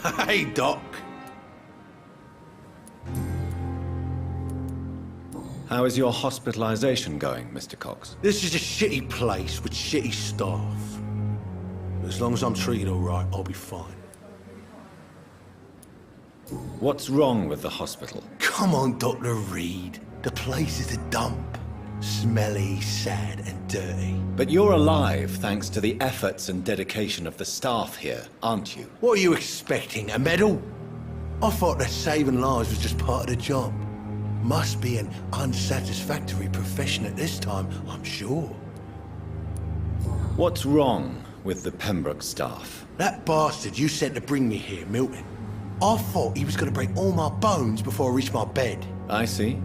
Hey, Doc. How is your hospitalization going, Mr. Cox? This is a shitty place with shitty staff. As long as I'm treated all right, I'll be fine. What's wrong with the hospital? Come on, Dr. Reed. The place is a dump. Smelly, sad, and dirty. But you're alive thanks to the efforts and dedication of the staff here, aren't you? What are you expecting, a medal? I thought that saving lives was just part of the job. Must be an unsatisfactory profession at this time, I'm sure. What's wrong with the Pembroke staff? That bastard you sent to bring me here, Milton. I thought he was going to break all my bones before I reached my bed. I see.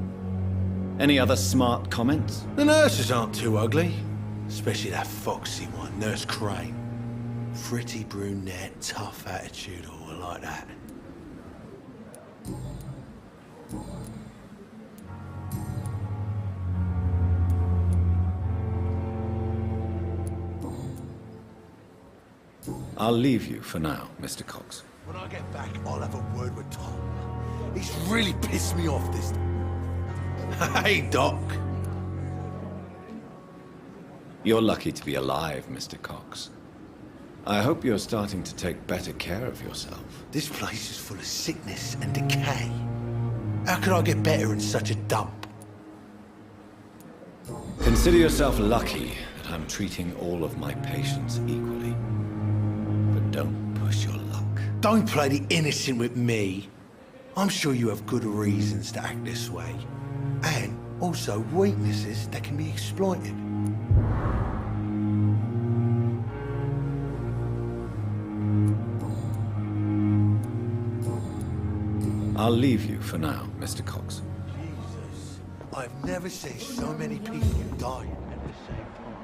Any other smart comments? The nurses aren't too ugly. Especially that foxy one, Nurse Crane. Pretty brunette, tough attitude, all like that. I'll leave you for now, Mr. Cox. When I get back, I'll have a word with Tom. He's really pissed me off this... Hey, Doc. You're lucky to be alive, Mr. Cox. I hope you're starting to take better care of yourself. This place is full of sickness and decay. How could I get better in such a dump? Consider yourself lucky that I'm treating all of my patients equally. But don't push your luck. Don't play the innocent with me. I'm sure you have good reasons to act this way. And also weaknesses that can be exploited. I'll leave you for now, Mr. Cox. Jesus, I've never seen so many people dying at the same time.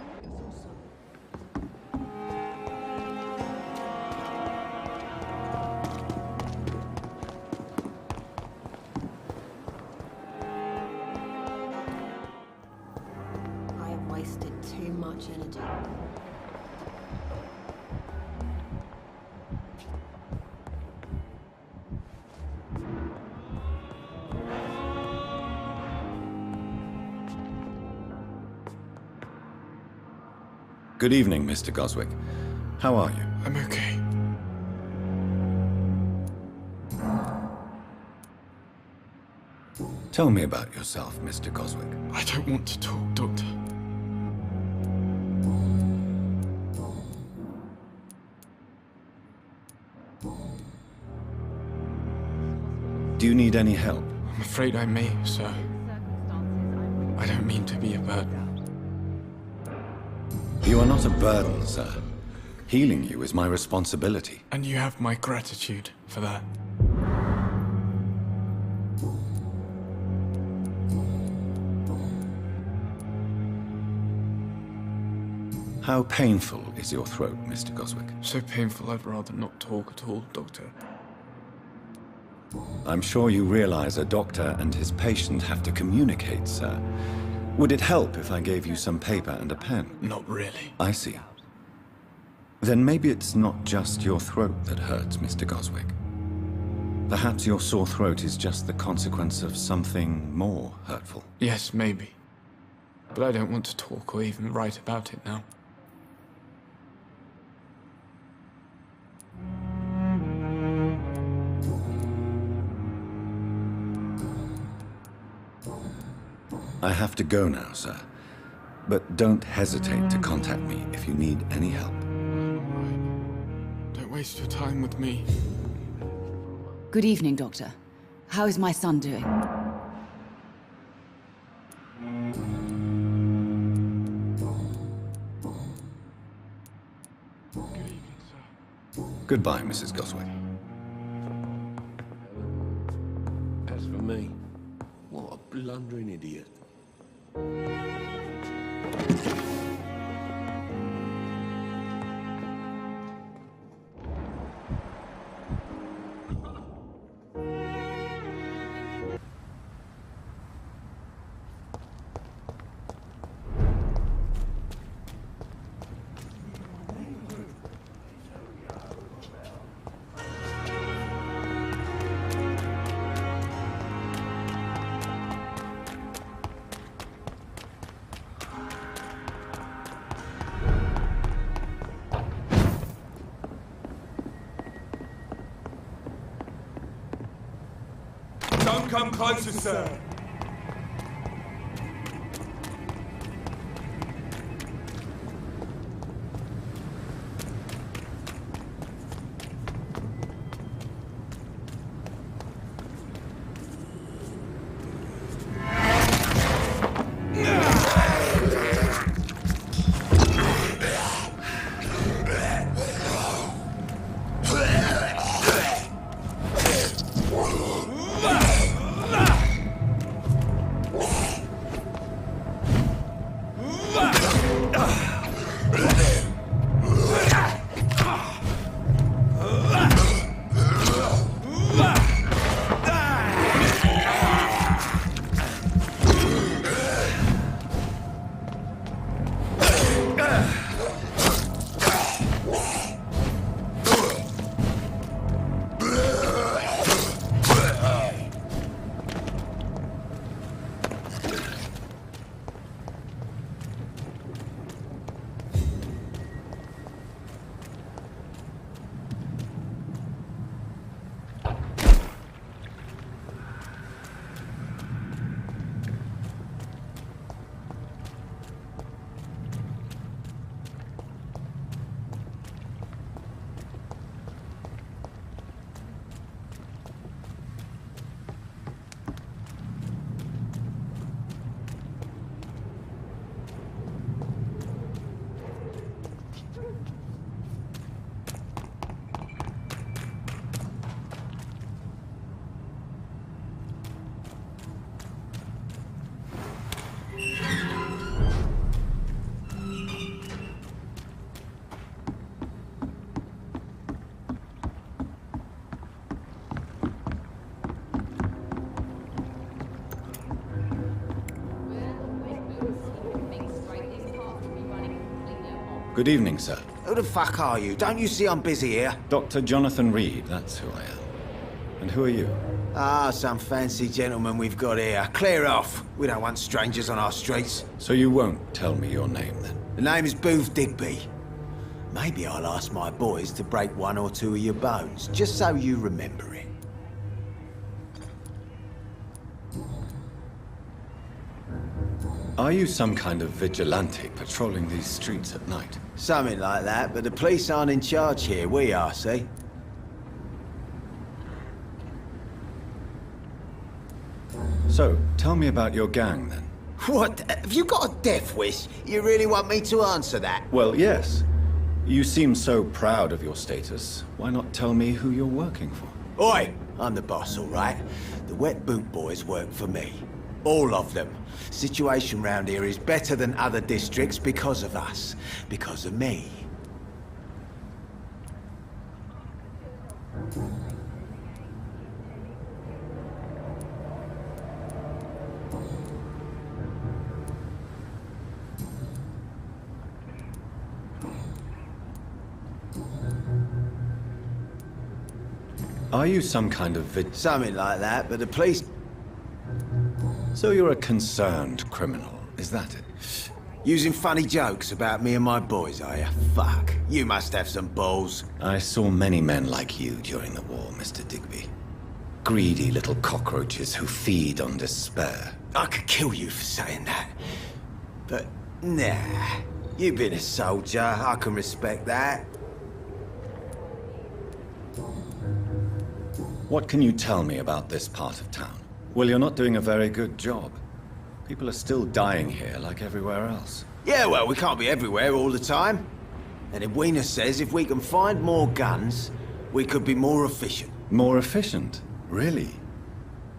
I have wasted too much energy. Good evening, Mr. Goswick. How are you? I'm okay. Tell me about yourself, Mr. Goswick. I don't want to talk, Doctor. Do you need any help? I'm afraid I may, sir. I don't mean to be a burden. You are not a burden, sir. Healing you is my responsibility. And you have my gratitude for that. How painful is your throat, Mr. Goswick? So painful I'd rather not talk at all, Doctor. I'm sure you realize a doctor and his patient have to communicate, sir. Would it help if I gave you some paper and a pen? Not really. I see. Then maybe it's not just your throat that hurts, Mr. Goswick. Perhaps your sore throat is just the consequence of something more hurtful. Yes, maybe. But I don't want to talk or even write about it now. I have to go now, sir. But don't hesitate to contact me if you need any help. Don't waste your time with me. Good evening, Doctor. How is my son doing? Good evening, sir. Goodbye, Mrs. Goswick. As for me, what a blundering idiot. come closer, sir. Good evening, sir. Who the fuck are you? Don't you see I'm busy here? Dr. Jonathan Reed, that's who I am. And who are you? Ah, some fancy gentleman we've got here. Clear off. We don't want strangers on our streets. So you won't tell me your name, then? The name is Booth Digby. Maybe I'll ask my boys to break one or two of your bones, just so you remember it. Are you some kind of vigilante patrolling these streets at night? Something like that, but the police aren't in charge here. We are, see? So, tell me about your gang, then. What? Have you got a death wish? You really want me to answer that? Well, yes. You seem so proud of your status. Why not tell me who you're working for? Oi! I'm the boss, all right? The Wet Boot Boys work for me. All of them. Situation round here is better than other districts because of us. Because of me. Are you some kind of Something like that, but the police... So you're a concerned criminal, is that it? Using funny jokes about me and my boys, are you? Fuck. You must have some balls. I saw many men like you during the war, Mr. Digby. Greedy little cockroaches who feed on despair. I could kill you for saying that. But, nah. You've been a soldier, I can respect that. What can you tell me about this part of town? Well, you're not doing a very good job. People are still dying here like everywhere else. Yeah, well, we can't be everywhere all the time. And Edwina says if we can find more guns, we could be more efficient. More efficient? Really?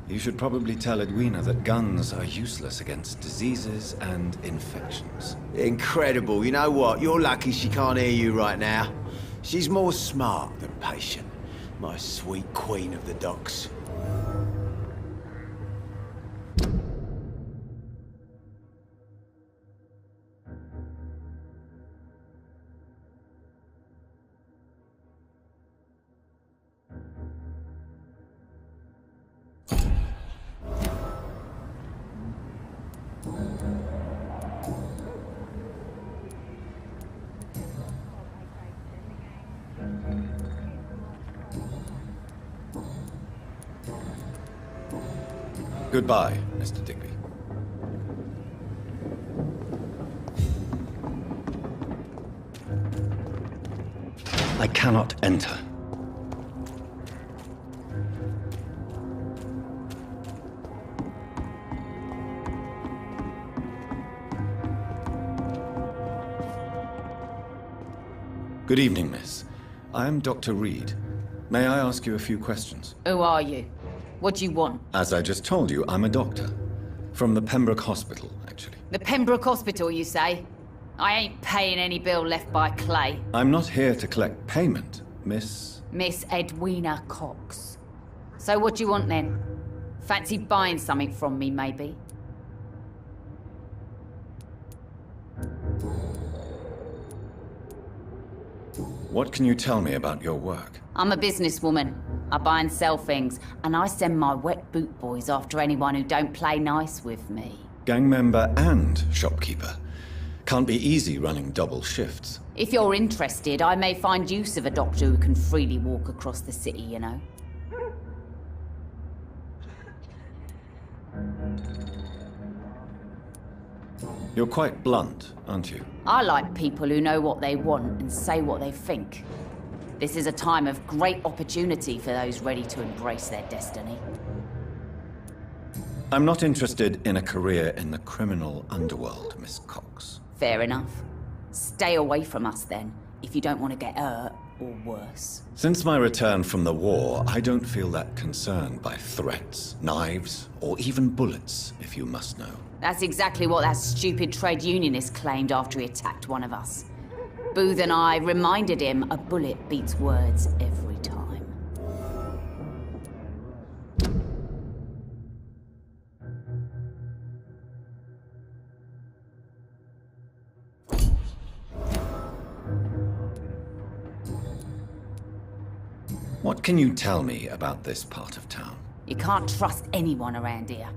You should probably tell Edwina that guns are useless against diseases and infections. Incredible. You know what? You're lucky she can't hear you right now. She's more smart than patient. My sweet queen of the docks. Goodbye, Mr. Digby. I cannot enter. Good evening, miss. I am Dr. Reed. May I ask you a few questions? Who are you? What do you want? As I just told you, I'm a doctor. From the Pembroke Hospital, actually. The Pembroke Hospital, you say? I ain't paying any bill left by Clay. I'm not here to collect payment, miss. Miss Edwina Cox. So what do you want then? Fancy buying something from me, maybe? What can you tell me about your work? I'm a businesswoman. I buy and sell things, and I send my wet boot boys after anyone who don't play nice with me. Gang member and shopkeeper. Can't be easy running double shifts. If you're interested, I may find use of a doctor who can freely walk across the city, you know. You're quite blunt, aren't you? I like people who know what they want and say what they think. This is a time of great opportunity for those ready to embrace their destiny. I'm not interested in a career in the criminal underworld, Miss Cox. Fair enough. Stay away from us then, if you don't want to get hurt or worse. Since my return from the war, I don't feel that concerned by threats, knives, or even bullets, if you must know. That's exactly what that stupid trade unionist claimed after he attacked one of us. Booth and I reminded him a bullet beats words every time. What can you tell me about this part of town? You can't trust anyone around here.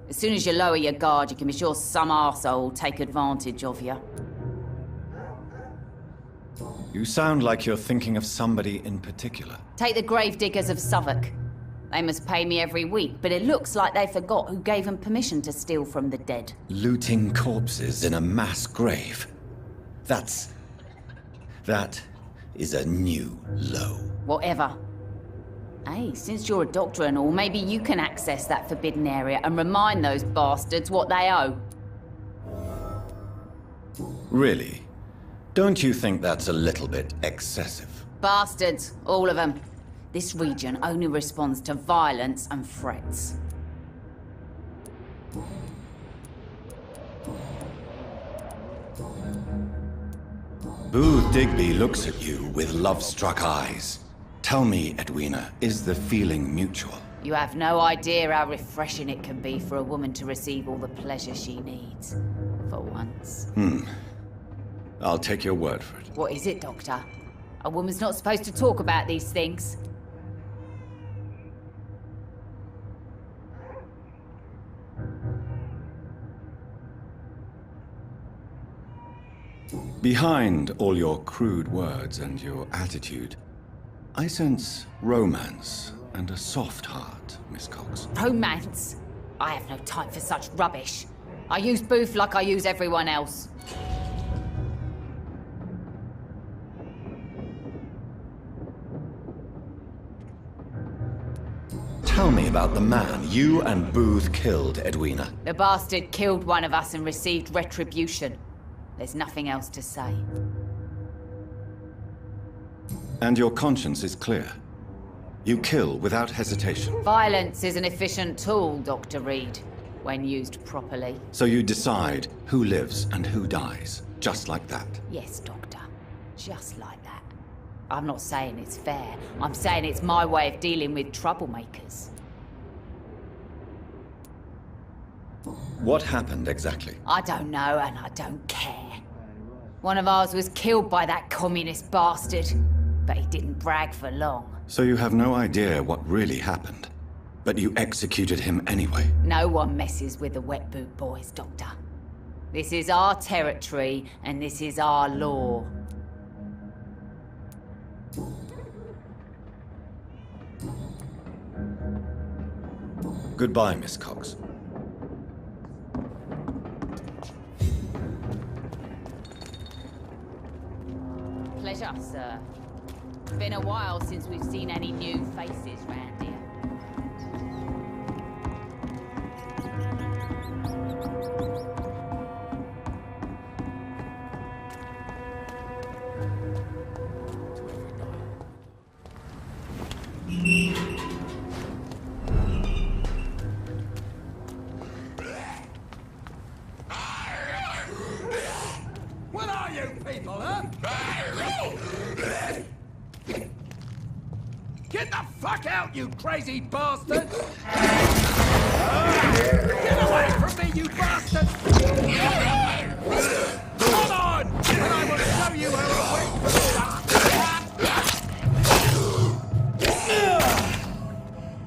As soon as you lower your guard, you can be sure some arsehole will take advantage of you. You sound like you're thinking of somebody in particular. Take the gravediggers of Southwark. They must pay me every week, but it looks like they forgot who gave them permission to steal from the dead. Looting corpses in a mass grave. That is a new low. Whatever. Hey, since you're a doctor and all, maybe you can access that forbidden area and remind those bastards what they owe. Really? Don't you think that's a little bit excessive? Bastards, all of them. This region only responds to violence and threats. Booth Digby looks at you with love-struck eyes. Tell me, Edwina, is the feeling mutual? You have no idea how refreshing it can be for a woman to receive all the pleasure she needs. For once. I'll take your word for it. What is it, Doctor? A woman's not supposed to talk about these things. Behind all your crude words and your attitude, I sense romance and a soft heart, Miss Cox. Romance? I have no time for such rubbish. I use Booth like I use everyone else. Tell me about the man you and Booth killed, Edwina. The bastard killed one of us and received retribution. There's nothing else to say. And your conscience is clear. You kill without hesitation. Violence is an efficient tool, Dr. Reed, when used properly. So you decide who lives and who dies, just like that. Yes, Doctor. Just like that. I'm not saying it's fair. I'm saying it's my way of dealing with troublemakers. What happened exactly? I don't know, and I don't care. One of ours was killed by that communist bastard, but he didn't brag for long. So you have no idea what really happened, but you executed him anyway. No one messes with the wet boot boys, Doctor. This is our territory, and this is our law. Goodbye, Miss Cox. Pleasure, sir. Been a while since we've seen any new faces round here. What are you people, huh? Get the fuck out, you crazy bastard! Get away from me, you bastard! Come on! And I will show you how to wait for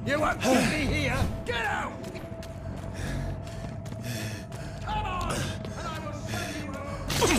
you won't keep me here! Get out! Come on! And I will show you how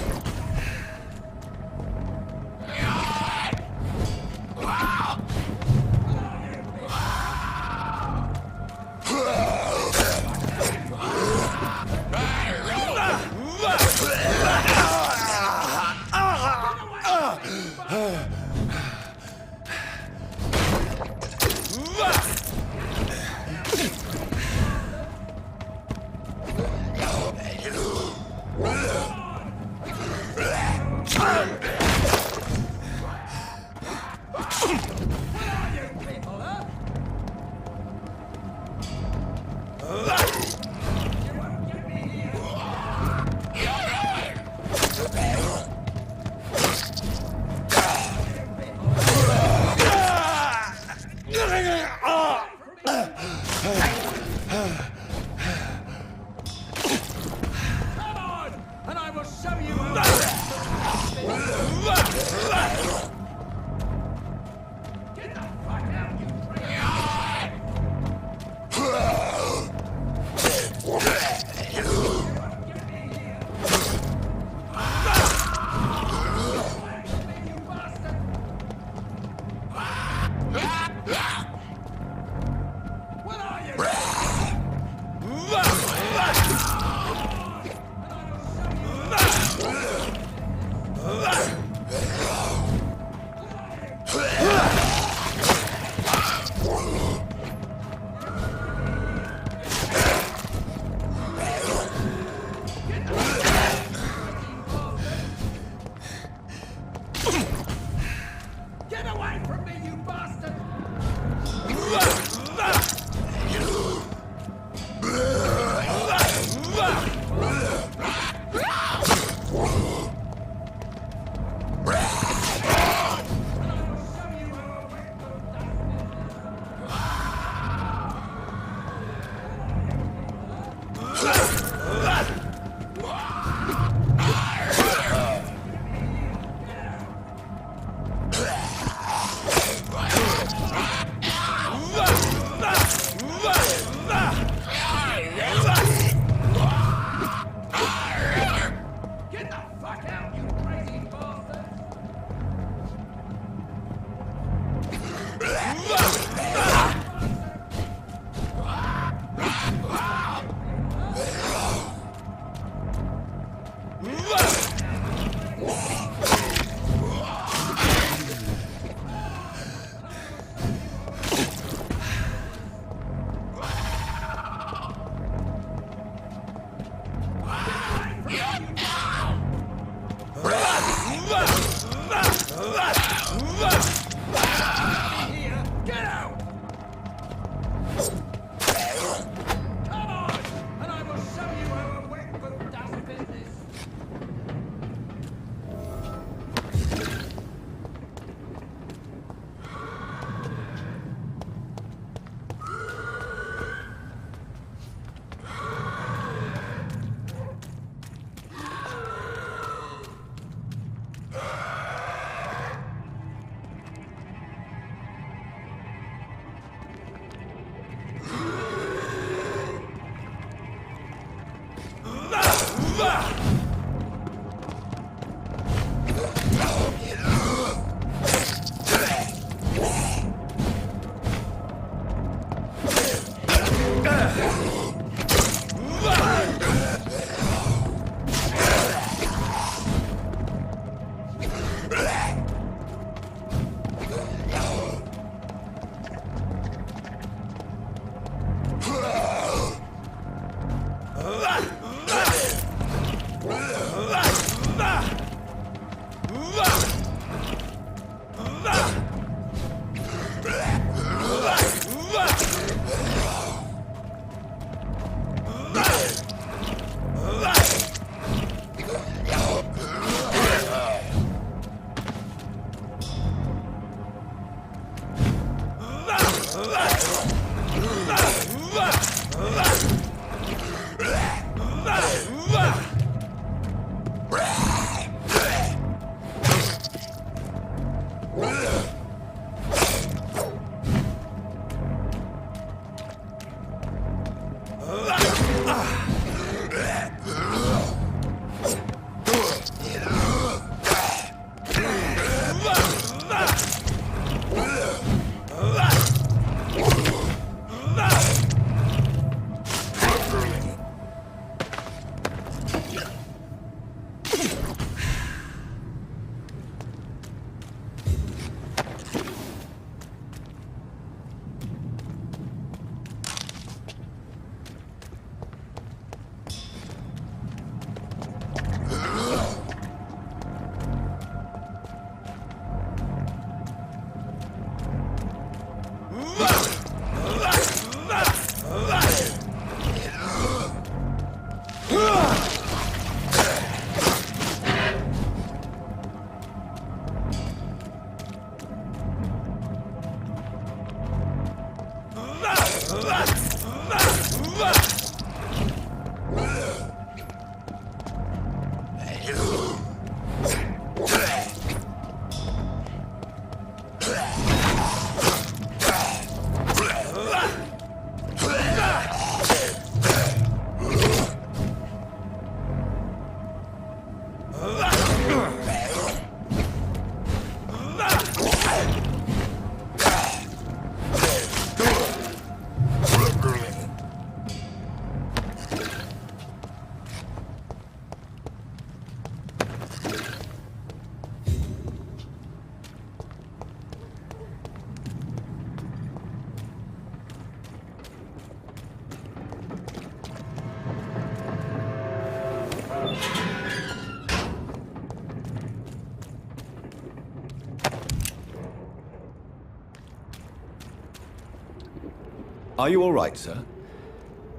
Are you all right, sir?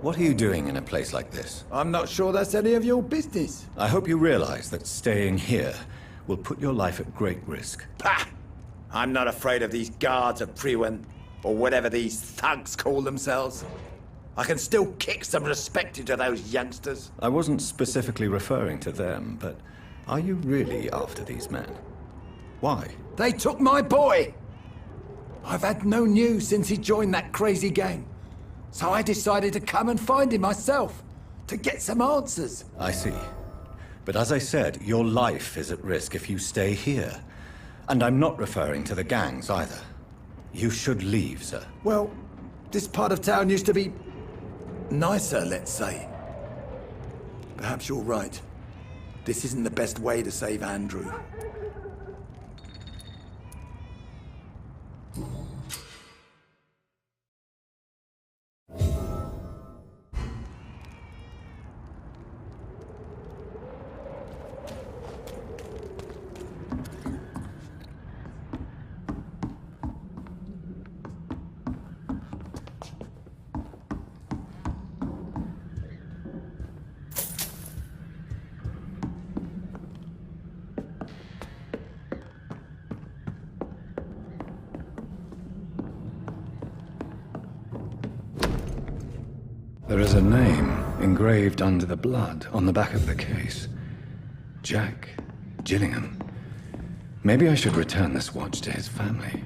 What are you doing in a place like this? I'm not sure that's any of your business. I hope you realize that staying here will put your life at great risk. Pah! I'm not afraid of these guards of Priwen, or whatever these thugs call themselves. I can still kick some respect into those youngsters. I wasn't specifically referring to them, but are you really after these men? Why? They took my boy! I've had no news since he joined that crazy gang. So I decided to come and find him myself, to get some answers. I see. But as I said, your life is at risk if you stay here. And I'm not referring to the gangs either. You should leave, sir. Well, this part of town used to be nicer, let's say. Perhaps you're right. This isn't the best way to save Andrew. There is a name engraved under the blood on the back of the case. Jack Gillingham. Maybe I should return this watch to his family.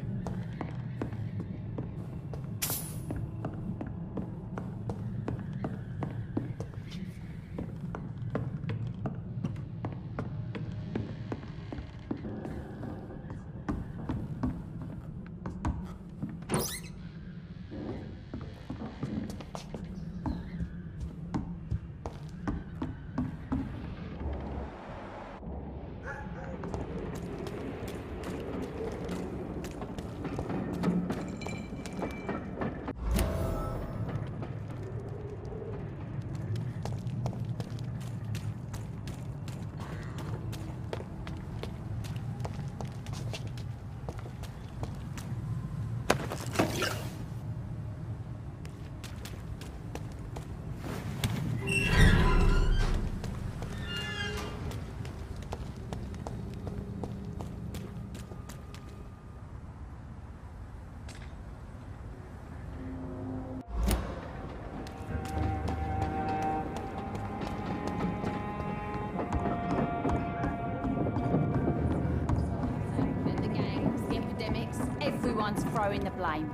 The gangs, the epidemics, everyone's throwing the blame.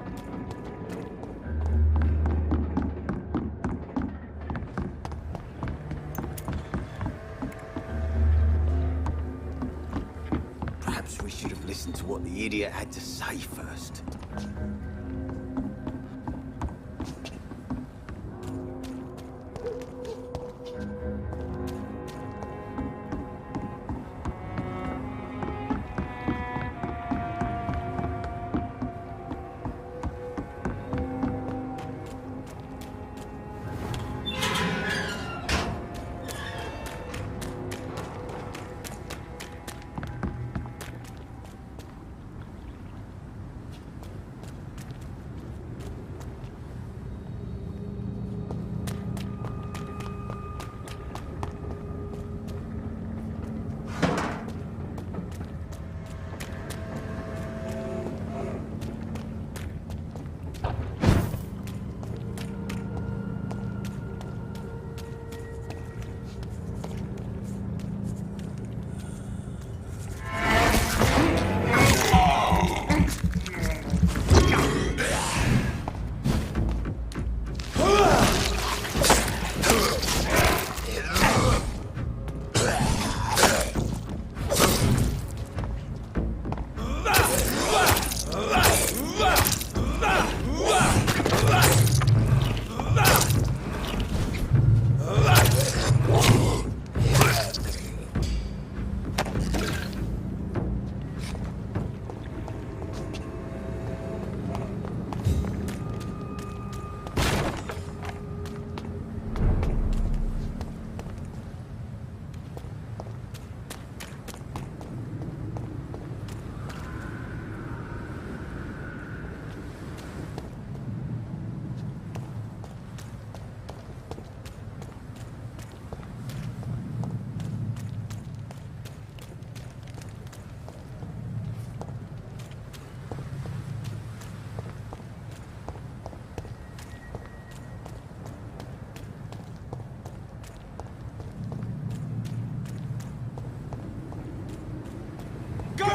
Perhaps we should have listened to what the idiot had to say first.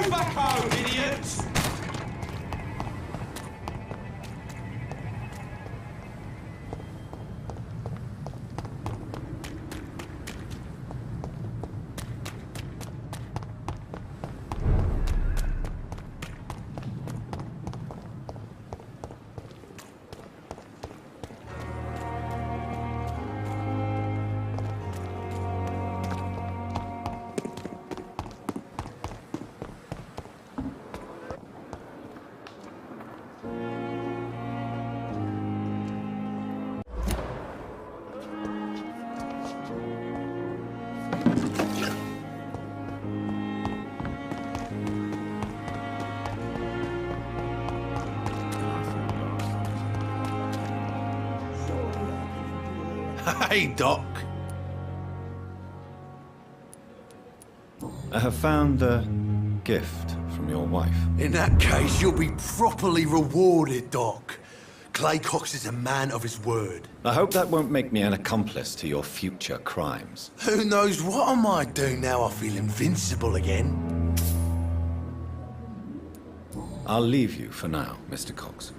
Move back home, idiots! Hey, Doc. I have found a gift from your wife. In that case, you'll be properly rewarded, Doc. Clay Cox is a man of his word. I hope that won't make me an accomplice to your future crimes. Who knows what I might do now I feel invincible again. I'll leave you for now, Mr. Cox.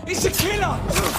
It's a killer!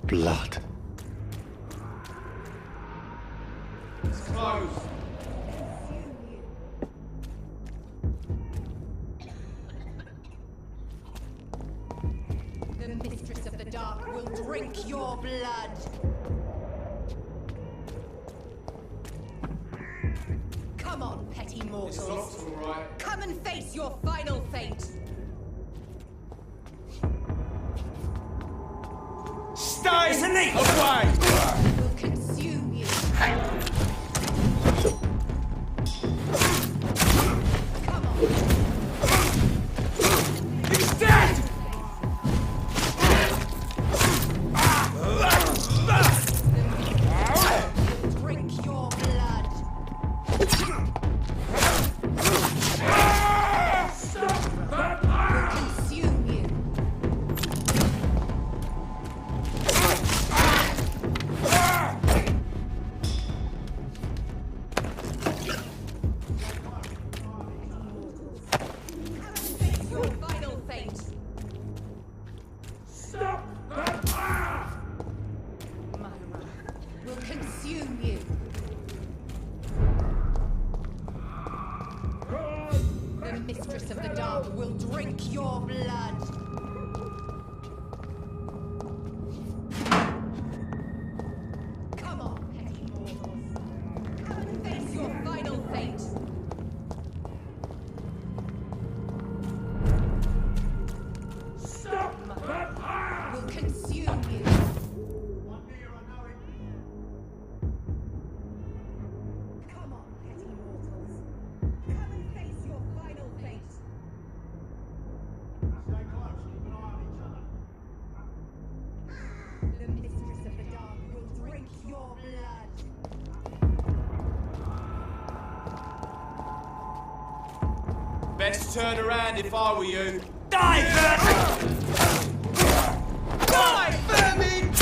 blood. It's closed. The mistress of the dark will drink your blood. Come on, petty It's mortals. locked, all right. Come and face your final fate. Stay away! Will consume you. Come on. He's dead! Drink your blood. Will consume you. Face your final fate. Myra will consume you. The mistress of the dark will drink your blood. Come on, petty mortals. Come and face your final fate. Myra will consume you. Come on, petty mortals. Come and face your final fate. The mistress of the dark will drink your blood. Best turn around if I were you. Die, vermin! Die, vermin!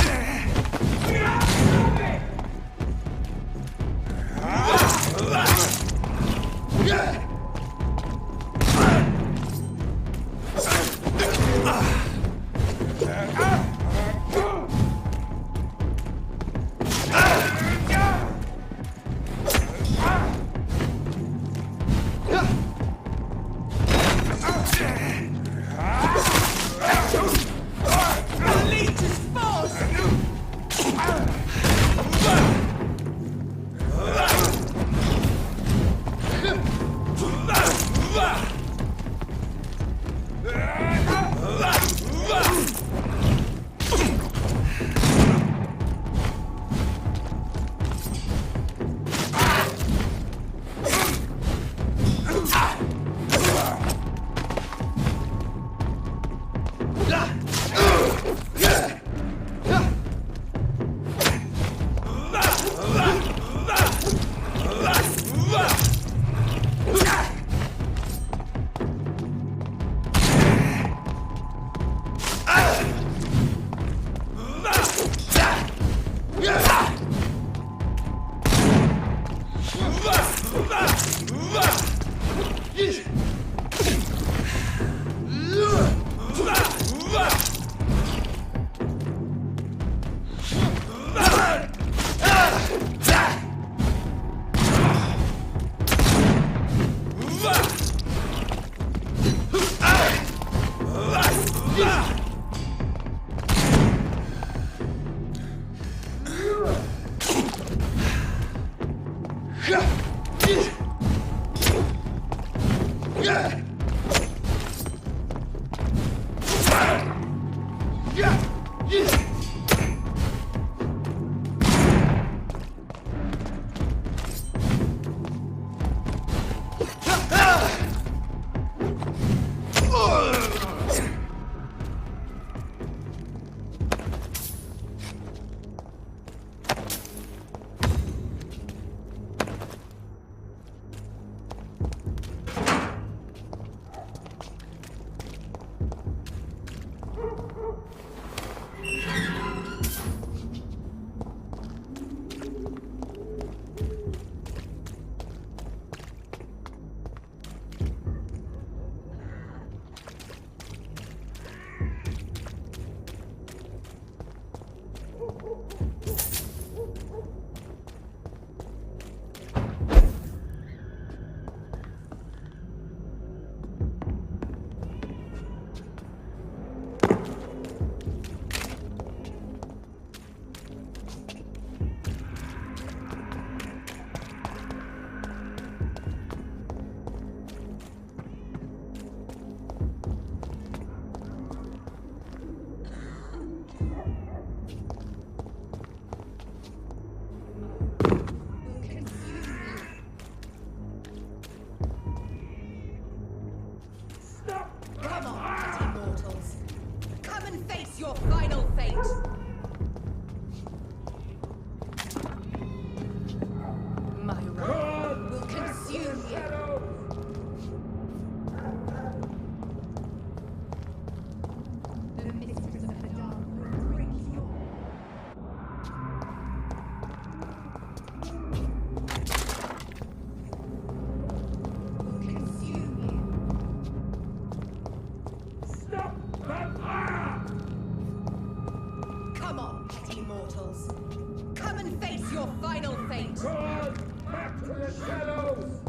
your final fate. Run! Back to the shadows!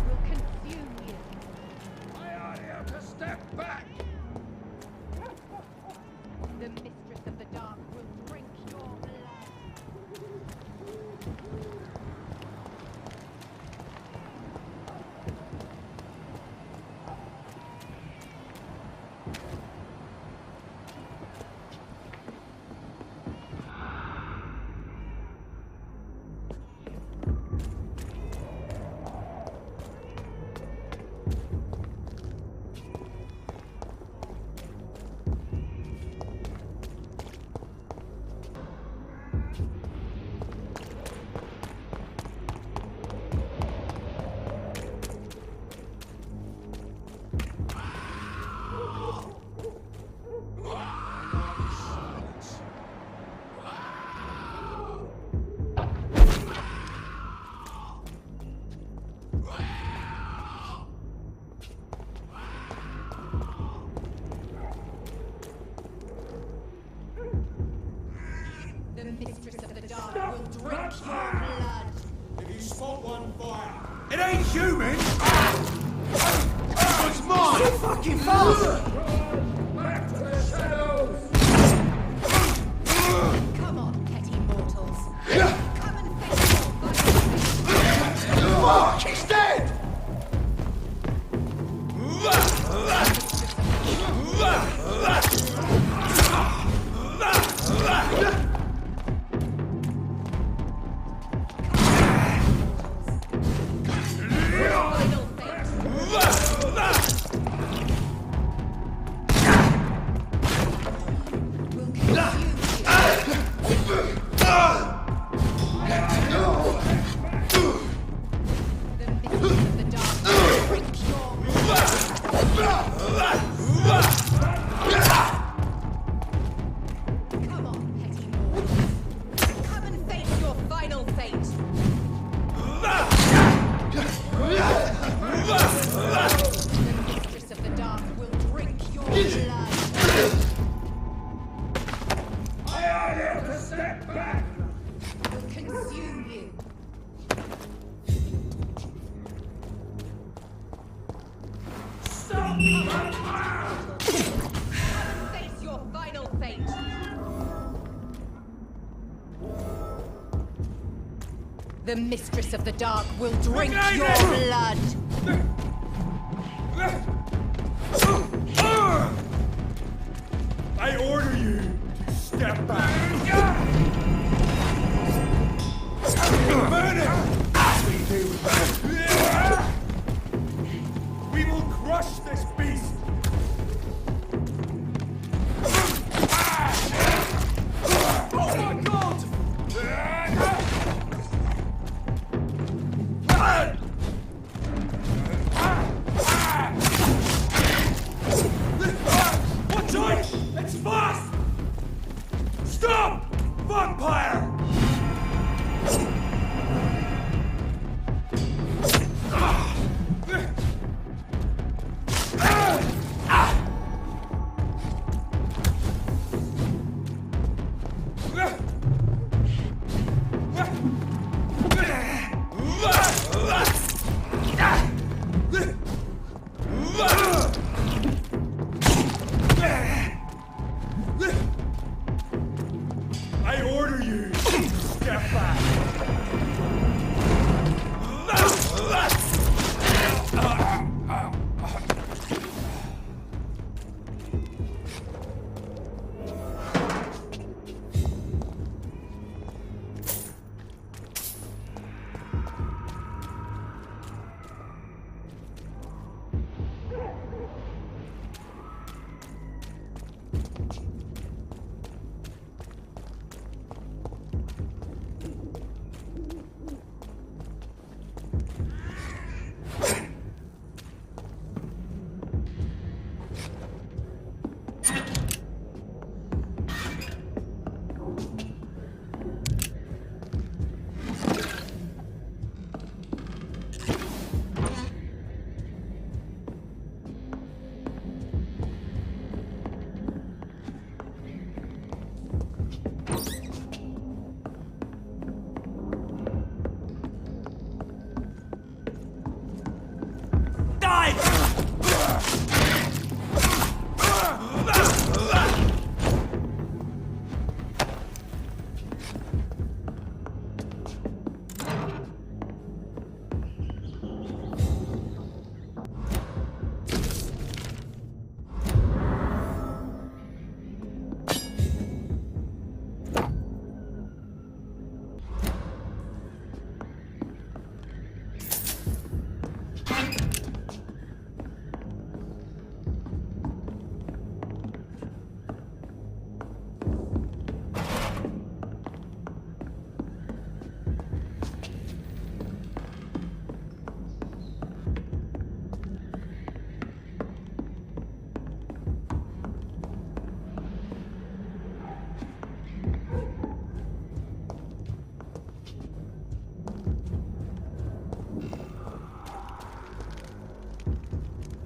Will consume you. I ought to step back! The mistress of the dark will drink your blood. The mistress of the dark will drink your blood. If you spot one, fire. It ain't human! It's mine! So fucking fast! Back to the shadows! Come on, petty mortals. Come and face your final Fuck! He's dead! The mistress of the dark will drink your blood. I order you to step back. Burn it! We will crush this beast. Oh my God! Watch out! It's fast! Stop! Vampyr! I order you to step back.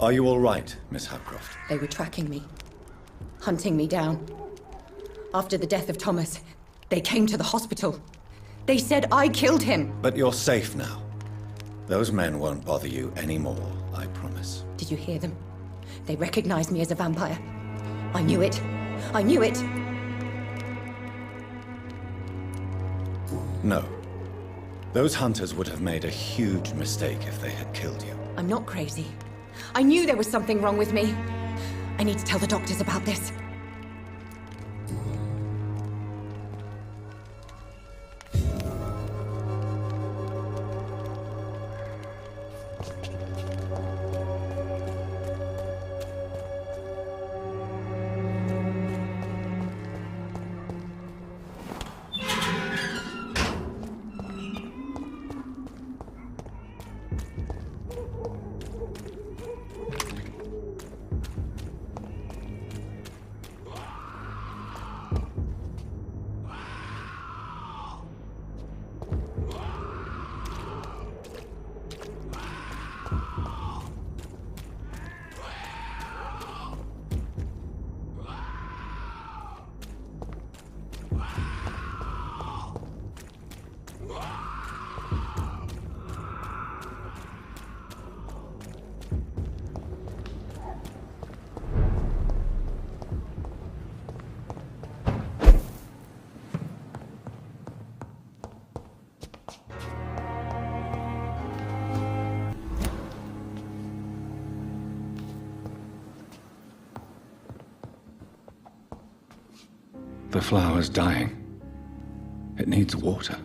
Are you all right, Miss Hapcroft? They were tracking me, hunting me down. After the death of Thomas, they came to the hospital. They said I killed him. But you're safe now. Those men won't bother you anymore, I promise. Did you hear them? They recognized me as a vampire. I knew it. I knew it. No. Those hunters would have made a huge mistake if they had killed you. I'm not crazy. I knew there was something wrong with me. I need to tell the doctors about this. The flower's dying. It needs water.